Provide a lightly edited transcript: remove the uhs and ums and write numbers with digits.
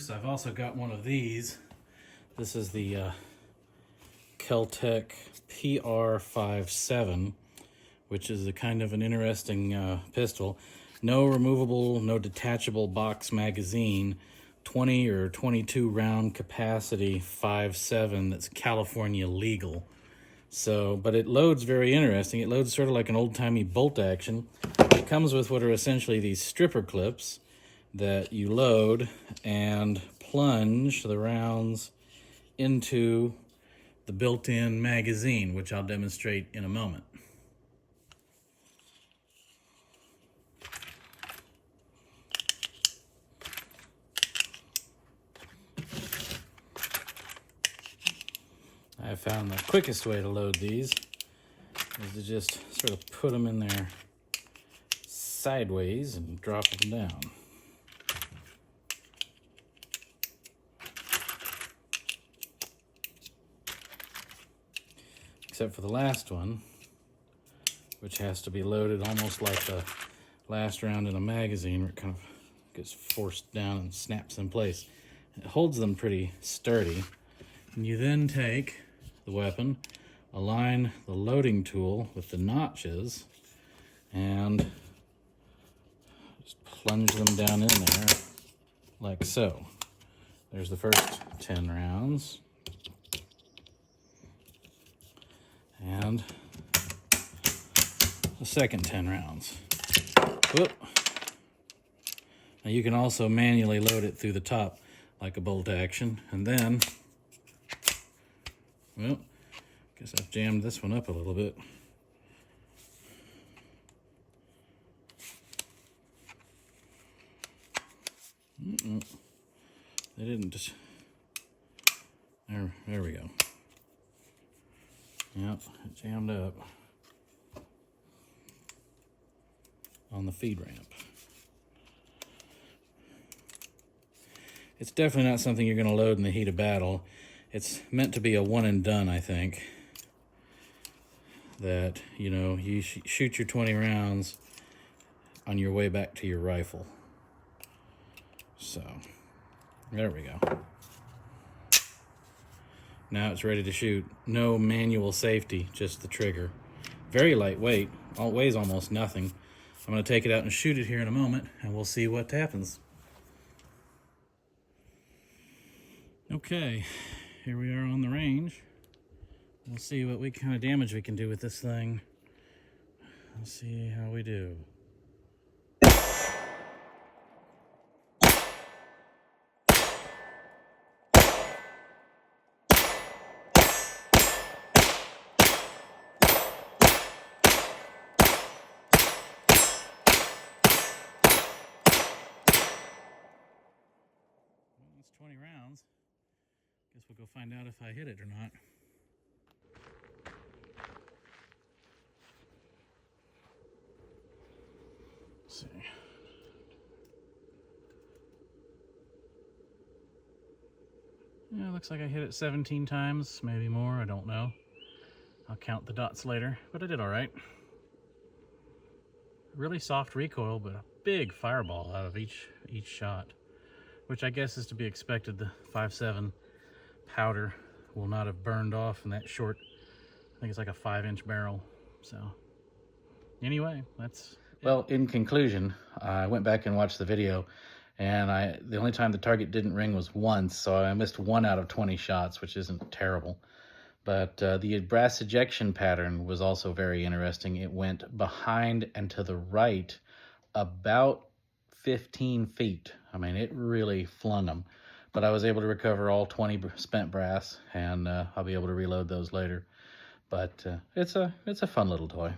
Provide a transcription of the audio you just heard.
purchase, I've also got one of these. This is the Kel Tec PR57, which is a kind of an interesting pistol. No removable, no detachable box magazine, 20 or 22 round capacity 5.7 that's California legal. So, but it loads very interesting. It loads sort of like an old-timey bolt action. It comes with what are essentially these stripper clips that you load and plunge the rounds into the built-in magazine, which I'll demonstrate in a moment. I found the quickest way to load these is to just sort of put them in there sideways and drop them down. Except for the last one, which has to be loaded almost like the last round in a magazine, where it kind of gets forced down and snaps in place. It holds them pretty sturdy. And you then take the weapon, align the loading tool with the notches, and just plunge them down in there like so. There's the first 10 rounds. And the second 10 rounds. Whoop. Now you can also manually load it through the top like a bolt action. And then, well, guess I've jammed this one up a little bit. They didn't just, there we go. Yep, it jammed up on the feed ramp. It's definitely not something you're going to load in the heat of battle. It's meant to be a one and done, I think. That, you know, you shoot your 20 rounds on your way back to your rifle. So, there we go. Now it's ready to shoot. No manual safety, just the trigger. Very lightweight, weighs almost nothing. I'm going to take it out and shoot it here in a moment, and we'll see what happens. Okay, here we are on the range. We'll see what kind of damage we can do with this thing. Let's see how we do. That's 20 rounds. Guess we'll go find out if I hit it or not. Let's see. Yeah, looks like I hit it 17 times, maybe more, I don't know. I'll count the dots later, but I did all right. Really soft recoil, but a big fireball out of each shot, which I guess is to be expected. The 5.7 powder will not have burned off in that short, I think it's like a 5-inch barrel. So anyway, that's it. Well, in conclusion, I went back and watched the video, and the only time the target didn't ring was once, so I missed 1 out of 20 shots, which isn't terrible. But the brass ejection pattern was also very interesting. It went behind and to the right about 15 feet. I mean, it really flung them. But I was able to recover all 20 spent brass, and I'll be able to reload those later. But it's a fun little toy.